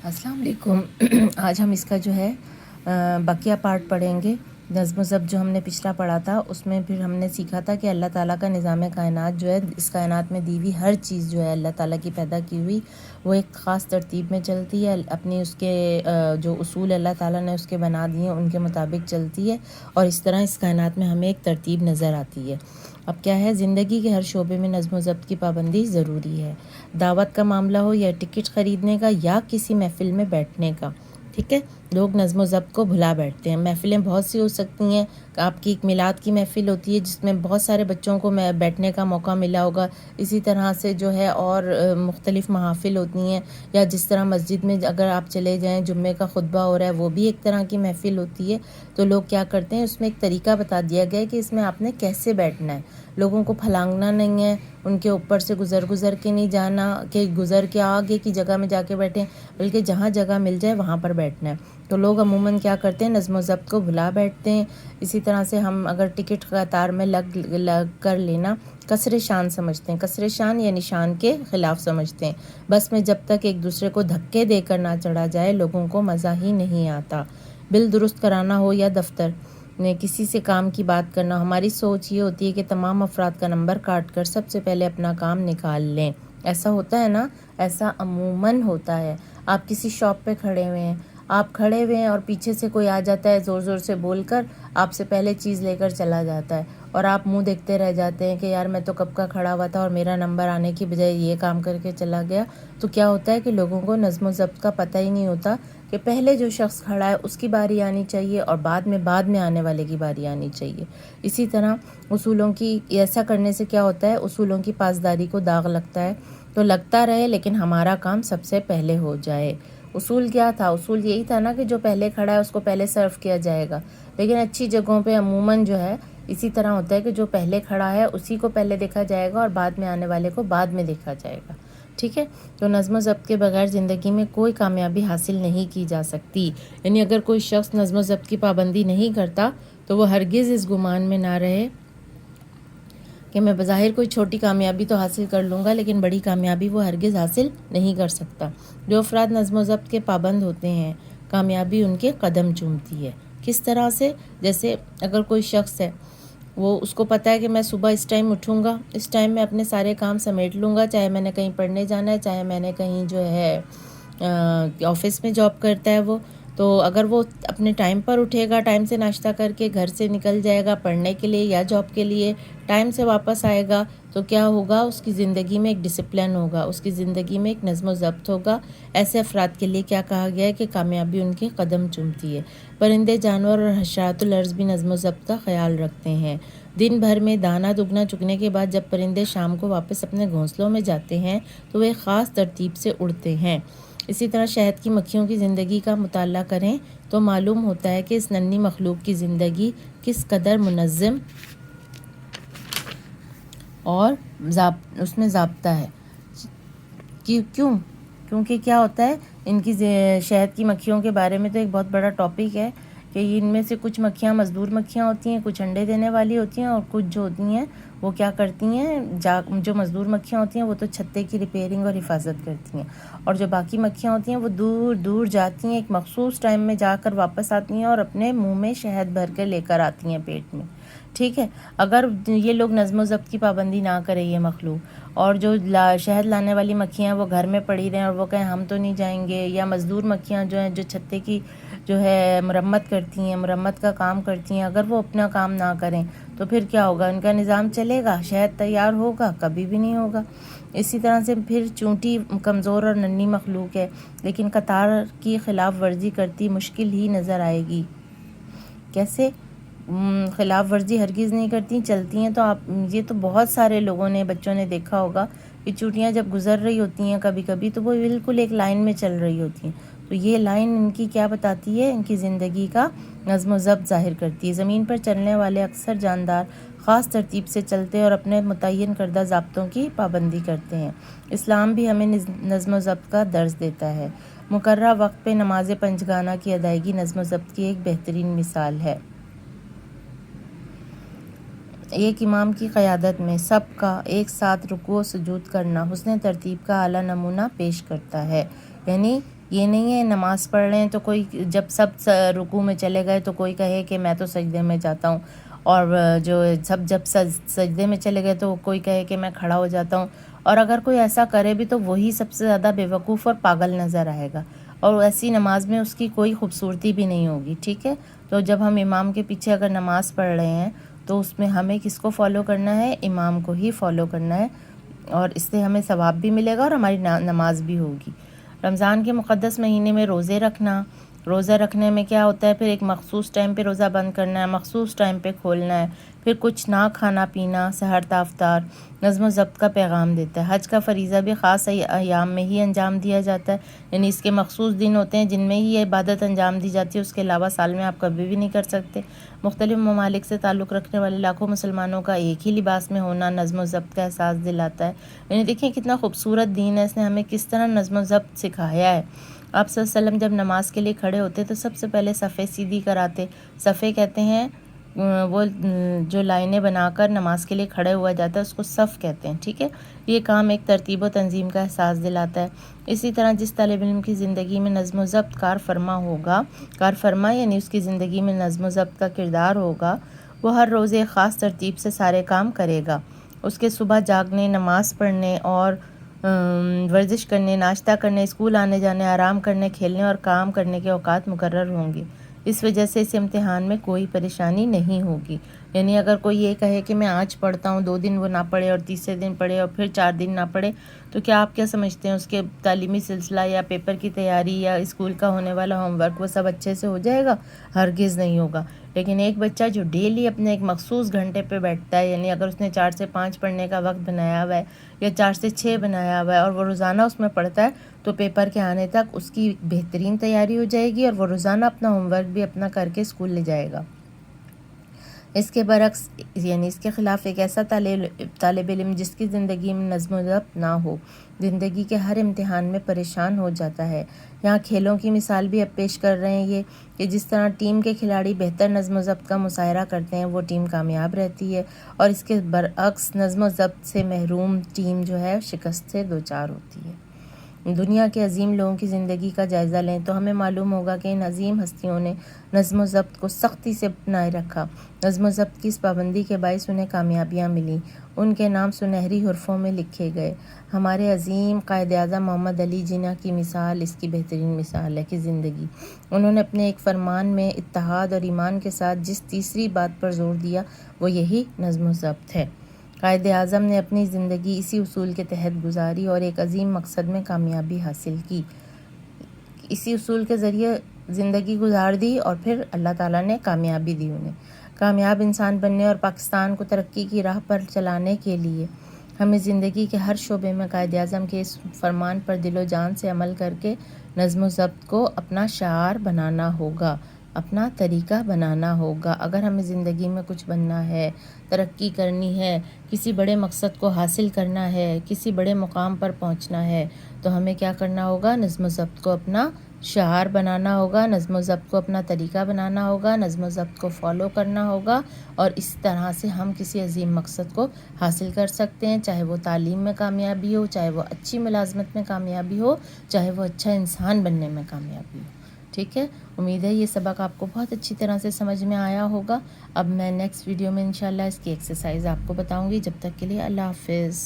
السلام علیکم۔ آج ہم اس کا جو ہے بقیہ پارٹ پڑھیں گے۔ نظم و ضبط جو ہم نے پچھلا پڑھا تھا اس میں پھر ہم نے سیکھا تھا کہ اللہ تعالیٰ کا نظام کائنات جو ہے، اس کائنات میں دی ہوئی ہر چیز جو ہے اللہ تعالیٰ کی پیدا کی ہوئی، وہ ایک خاص ترتیب میں چلتی ہے، اپنی اس کے جو اصول اللہ تعالیٰ نے اس کے بنا دیے ہیں ان کے مطابق چلتی ہے، اور اس طرح اس کائنات میں ہمیں ایک ترتیب نظر آتی ہے۔ اب کیا ہے، زندگی کے ہر شعبے میں نظم و ضبط کی پابندی ضروری ہے۔ دعوت کا معاملہ ہو یا ٹکٹ خریدنے کا یا کسی محفل میں بیٹھنے کا، ٹھیک ہے، لوگ نظم و ضبط کو بھلا بیٹھتے ہیں۔ محفلیں بہت سی ہو سکتی ہیں، آپ کی ایک میلاد کی محفل ہوتی ہے جس میں بہت سارے بچوں کو بیٹھنے کا موقع ملا ہوگا، اسی طرح سے جو ہے اور مختلف محافل ہوتی ہیں، یا جس طرح مسجد میں اگر آپ چلے جائیں جمعے کا خطبہ ہو رہا ہے، وہ بھی ایک طرح کی محفل ہوتی ہے۔ تو لوگ کیا کرتے ہیں، اس میں ایک طریقہ بتا دیا گیا ہے کہ اس میں آپ نے کیسے بیٹھنا ہے، لوگوں کو پھلانگنا نہیں ہے، ان کے اوپر سے گزر کے نہیں جانا کہ گزر کے آگے کی جگہ میں جا کے بیٹھیں، بلکہ جہاں جگہ مل جائے وہاں پر بیٹھنا ہے۔ تو لوگ عموماً کیا کرتے ہیں، نظم و ضبط کو بھلا بیٹھتے ہیں۔ اسی طرح سے ہم اگر ٹکٹ قطار میں لگ کر لینا کسر شان سمجھتے ہیں، کسر شان یعنی شان کے خلاف سمجھتے ہیں۔ بس میں جب تک ایک دوسرے کو دھکے دے کر نہ چڑھا جائے لوگوں کو مزہ ہی نہیں آتا۔ بل درست کرانا ہو یا دفتر نے کسی سے کام کی بات کرنا، ہماری سوچ یہ ہوتی ہے کہ تمام افراد کا نمبر کاٹ کر سب سے پہلے اپنا کام نکال لیں۔ ایسا ہوتا ہے نا، ایسا عموماً ہوتا ہے۔ آپ کسی شاپ پہ کھڑے ہوئے ہیں، اور پیچھے سے کوئی آ جاتا ہے زور زور سے بول کر، آپ سے پہلے چیز لے کر چلا جاتا ہے، اور آپ منہ دیکھتے رہ جاتے ہیں کہ یار میں تو کب کا کھڑا ہوا تھا اور میرا نمبر آنے کی بجائے یہ کام کر کے چلا گیا۔ تو کیا ہوتا ہے کہ لوگوں کو نظم و ضبط کا پتہ ہی نہیں ہوتا کہ پہلے جو شخص کھڑا ہے اس کی باری آنی چاہیے، اور بعد میں آنے والے کی باری آنی چاہیے۔ اسی طرح اصولوں کی ایسا کرنے سے کیا ہوتا ہے، اصولوں کی پاسداری کو داغ لگتا ہے، تو لگتا رہے لیکن ہمارا کام سب سے پہلے ہو جائے۔ اصول کیا تھا، اصول یہی تھا نا کہ جو پہلے کھڑا ہے اس کو پہلے سرو کیا جائے گا، لیکن اچھی جگہوں پہ عموماً جو ہے اسی طرح ہوتا ہے کہ جو پہلے کھڑا ہے اسی کو پہلے دیکھا جائے گا اور بعد میں آنے والے کو بعد میں دیکھا جائے گا، ٹھیک ہے۔ تو نظم و ضبط کے بغیر زندگی میں کوئی کامیابی حاصل نہیں کی جا سکتی۔ یعنی اگر کوئی شخص نظم و ضبط کی پابندی نہیں کرتا تو وہ ہرگز اس گمان میں نہ رہے کہ میں بظاہر کوئی چھوٹی کامیابی تو حاصل کر لوں گا لیکن بڑی کامیابی وہ ہرگز حاصل نہیں کر سکتا۔ جو افراد نظم و ضبط کے پابند ہوتے ہیں، کامیابی ان کے قدم چومتی ہے۔ کس طرح سے؟ جیسے اگر کوئی شخص ہے، وہ اس کو پتہ ہے کہ میں صبح اس ٹائم اٹھوں گا، اس ٹائم میں اپنے سارے کام سمیٹ لوں گا، چاہے میں نے کہیں پڑھنے جانا ہے، چاہے میں نے کہیں جو ہے آفس میں جاب کرتا ہے وہ، تو اگر وہ اپنے ٹائم پر اٹھے گا، ٹائم سے ناشتہ کر کے گھر سے نکل جائے گا پڑھنے کے لیے یا جاب کے لیے، ٹائم سے واپس آئے گا، تو کیا ہوگا، اس کی زندگی میں ایک ڈسپلن ہوگا، اس کی زندگی میں ایک نظم و ضبط ہوگا۔ ایسے افراد کے لیے کیا کہا گیا ہے کہ کامیابی ان کے قدم چومتی ہے۔ پرندے، جانور اور حشرات الارض بھی نظم و ضبط کا خیال رکھتے ہیں۔ دن بھر میں دانہ دگنا چگنے کے بعد جب پرندے شام کو واپس اپنے گھونسلوں میں جاتے ہیں تو وہ ایک خاص ترتیب سے اڑتے ہیں۔ اسی طرح شہد کی مکھیوں کی زندگی کا مطالعہ کریں تو معلوم ہوتا ہے کہ اس ننھی مخلوق کی زندگی کس قدر منظم اور اس میں ضابطہ ہے۔ کیونکہ کیا ہوتا ہے، ان کی شہد کی مکھیوں کے بارے میں تو ایک بہت بڑا ٹاپک ہے کہ ان میں سے کچھ مکھیاں مزدور مکھیاں ہوتی ہیں، کچھ انڈے دینے والی ہوتی ہیں، اور کچھ جو ہوتی ہیں وہ کیا کرتی ہیں، جو مزدور مکھیاں ہوتی ہیں وہ تو چھتے کی ریپیئرنگ اور حفاظت کرتی ہیں، اور جو باقی مکھیاں ہوتی ہیں وہ دور دور جاتی ہیں، ایک مخصوص ٹائم میں جا کر واپس آتی ہیں اور اپنے منہ میں شہد بھر کے لے کر آتی ہیں پیٹ میں، ٹھیک ہے۔ اگر یہ لوگ نظم و ضبط کی پابندی نہ کریں، یہ مخلوق، اور جو شہد لانے والی مکھیاں وہ گھر میں پڑی رہیں اور وہ کہیں ہم تو نہیں جائیں گے، یا مزدور مکھیاں جو ہیں جو چھتے کی جو ہے مرمت کرتی ہیں، مرمت کا کام کرتی ہیں، اگر وہ اپنا کام نہ کریں تو پھر کیا ہوگا، ان کا نظام چلے گا، شہد تیار ہوگا؟ کبھی بھی نہیں ہوگا۔ اسی طرح سے پھر چونٹی کمزور اور ننھی مخلوق ہے لیکن قطار کی خلاف ورزی کرتی مشکل ہی نظر آئے گی۔ کیسے خلاف ورزی ہرگز نہیں کرتی، چلتی ہیں؟ تو یہ تو بہت سارے لوگوں نے، بچوں نے دیکھا ہوگا کہ چونٹیاں جب گزر رہی ہوتی ہیں کبھی کبھی تو وہ بالکل ایک لائن میں چل رہی ہوتی ہیں، تو یہ لائن ان کی کیا بتاتی ہے، ان کی زندگی کا نظم و ضبط ظاہر کرتی ہے۔ زمین پر چلنے والے اکثر جاندار خاص ترتیب سے چلتے اور اپنے متعین کردہ ضابطوں کی پابندی کرتے ہیں۔ اسلام بھی ہمیں نظم و ضبط کا درس دیتا ہے۔ مقررہ وقت پہ نماز پنجگانہ کی ادائیگی نظم و ضبط کی ایک بہترین مثال ہے۔ ایک امام کی قیادت میں سب کا ایک ساتھ رکوع و سجود کرنا حسن ترتیب کا اعلیٰ نمونہ پیش کرتا ہے۔ یعنی یہ نہیں ہے نماز پڑھ رہے ہیں تو کوئی جب سب رکوع میں چلے گئے تو کوئی کہے کہ میں تو سجدے میں جاتا ہوں، اور جو جب سجدے میں چلے گئے تو کوئی کہے کہ میں کھڑا ہو جاتا ہوں. اور اگر کوئی ایسا کرے بھی تو وہی سب سے زیادہ بیوقوف اور پاگل نظر آئے گا، اور ایسی نماز میں اس کی کوئی خوبصورتی بھی نہیں ہوگی. ٹھیک ہے، تو جب ہم امام کے پیچھے اگر نماز پڑھ رہے ہیں تو اس میں ہمیں کس کو فالو کرنا ہے؟ امام کو ہی فالو کرنا ہے، اور اس سے ہمیں ثواب بھی ملے گا اور ہماری نماز بھی ہوگی. رمضان کے مقدس مہینے میں روزے رکھنا، روزہ رکھنے میں کیا ہوتا ہے؟ پھر ایک مخصوص ٹائم پہ روزہ بند کرنا ہے، مخصوص ٹائم پہ کھولنا ہے، پھر کچھ نہ کھانا پینا، سحر تا افطار، نظم و ضبط کا پیغام دیتا ہے. حج کا فریضہ بھی خاص ایام میں ہی انجام دیا جاتا ہے، یعنی اس کے مخصوص دن ہوتے ہیں جن میں ہی یہ عبادت انجام دی جاتی ہے، اس کے علاوہ سال میں آپ کبھی بھی نہیں کر سکتے. مختلف ممالک سے تعلق رکھنے والے لاکھوں مسلمانوں کا ایک ہی لباس میں ہونا نظم و ضبط کا احساس دلاتا ہے. یعنی دیکھیں کتنا خوبصورت دین ہے، اس نے ہمیں کس طرح نظم و ضبط سکھایا ہے. آپ صلی اللہ علیہ وسلم جب نماز کے لیے کھڑے ہوتے تو سب سے پہلے صفیں سیدھی کراتے. صفیں کہتے ہیں وہ جو لائنیں بنا کر نماز کے لیے کھڑے ہوا جاتا ہے اس کو صف کہتے ہیں. ٹھیک ہے، یہ کام ایک ترتیب و تنظیم کا احساس دلاتا ہے. اسی طرح جس طالب علم کی زندگی میں نظم و ضبط کار فرما یعنی اس کی زندگی میں نظم و ضبط کا کردار ہوگا، وہ ہر روز ایک خاص ترتیب سے سارے کام کرے گا. اس کے صبح جاگنے، نماز پڑھنے اور ورزش کرنے، ناشتہ کرنے، اسکول آنے جانے، آرام کرنے، کھیلنے اور کام کرنے کے اوقات مقرر ہوں گے. اس وجہ سے اس امتحان میں کوئی پریشانی نہیں ہوگی. یعنی اگر کوئی یہ کہے کہ میں آج پڑھتا ہوں، 2 دن وہ نہ پڑھے اور تیسرے دن پڑھے اور پھر 4 دن نہ پڑھے، تو کیا آپ کیا سمجھتے ہیں اس کے تعلیمی سلسلہ یا پیپر کی تیاری یا اسکول کا ہونے والا ہوم ورک وہ سب اچھے سے ہو جائے گا؟ ہرگز نہیں ہوگا. لیکن ایک بچہ جو ڈیلی اپنے ایک مخصوص گھنٹے پہ بیٹھتا ہے، یعنی اگر اس نے 4 سے 5 پڑھنے کا وقت بنایا ہوا ہے یا 4 سے 6 بنایا ہوا ہے اور وہ روزانہ اس میں پڑھتا ہے، تو پیپر کے آنے تک اس کی بہترین تیاری ہو جائے گی اور وہ روزانہ اپنا ہوم ورک بھی اپنا کر کے اسکول لے جائے گا. اس کے برعکس یعنی اس کے خلاف ایک ایسا طالب علم جس کی زندگی میں نظم و ضبط نہ ہو، زندگی کے ہر امتحان میں پریشان ہو جاتا ہے. یہاں کھیلوں کی مثال بھی اب پیش کر رہے ہیں یہ کہ جس طرح ٹیم کے کھلاڑی بہتر نظم و ضبط کا مظاہرہ کرتے ہیں وہ ٹیم کامیاب رہتی ہے، اور اس کے برعکس نظم و ضبط سے محروم ٹیم جو ہے شکست سے دوچار ہوتی ہے. دنیا کے عظیم لوگوں کی زندگی کا جائزہ لیں تو ہمیں معلوم ہوگا کہ ان عظیم ہستیوں نے نظم و ضبط کو سختی سے اپنائے رکھا. نظم و ضبط کی اس پابندی کے باعث انہیں کامیابیاں ملیں، ان کے نام سنہری حرفوں میں لکھے گئے. ہمارے عظیم قائد اعظم محمد علی جناح کی مثال اس کی بہترین مثال ہے کہ زندگی انہوں نے اپنے ایک فرمان میں اتحاد اور ایمان کے ساتھ جس تیسری بات پر زور دیا وہ یہی نظم و ضبط ہے. قائد اعظم نے اپنی زندگی اسی اصول کے تحت گزاری اور ایک عظیم مقصد میں کامیابی حاصل کی. اسی اصول کے ذریعے زندگی گزار دی اور پھر اللہ تعالیٰ نے کامیابی دی انہیں. کامیاب انسان بننے اور پاکستان کو ترقی کی راہ پر چلانے کے لیے ہمیں زندگی کے ہر شعبے میں قائد اعظم کے اس فرمان پر دل و جان سے عمل کر کے نظم و ضبط کو اپنا شعار بنانا ہوگا، اپنا طریقہ بنانا ہوگا. اگر ہمیں زندگی میں کچھ بننا ہے، ترقی کرنی ہے، کسی بڑے مقصد کو حاصل کرنا ہے، کسی بڑے مقام پر پہنچنا ہے، تو ہمیں کیا کرنا ہوگا؟ نظم و ضبط کو اپنا شعار بنانا ہوگا، نظم و ضبط کو اپنا طریقہ بنانا ہوگا، نظم و ضبط کو فالو کرنا ہوگا، اور اس طرح سے ہم کسی عظیم مقصد کو حاصل کر سکتے ہیں، چاہے وہ تعلیم میں کامیابی ہو، چاہے وہ اچھی ملازمت میں کامیابی ہو، چاہے وہ اچھا انسان بننے میں کامیابی ہو. ٹھیک ہے، امید ہے یہ سبق آپ کو بہت اچھی طرح سے سمجھ میں آیا ہوگا. اب میں نیکسٹ ویڈیو میں انشاءاللہ اس کی ایکسرسائز آپ کو بتاؤں گی. جب تک کے لیے اللہ حافظ.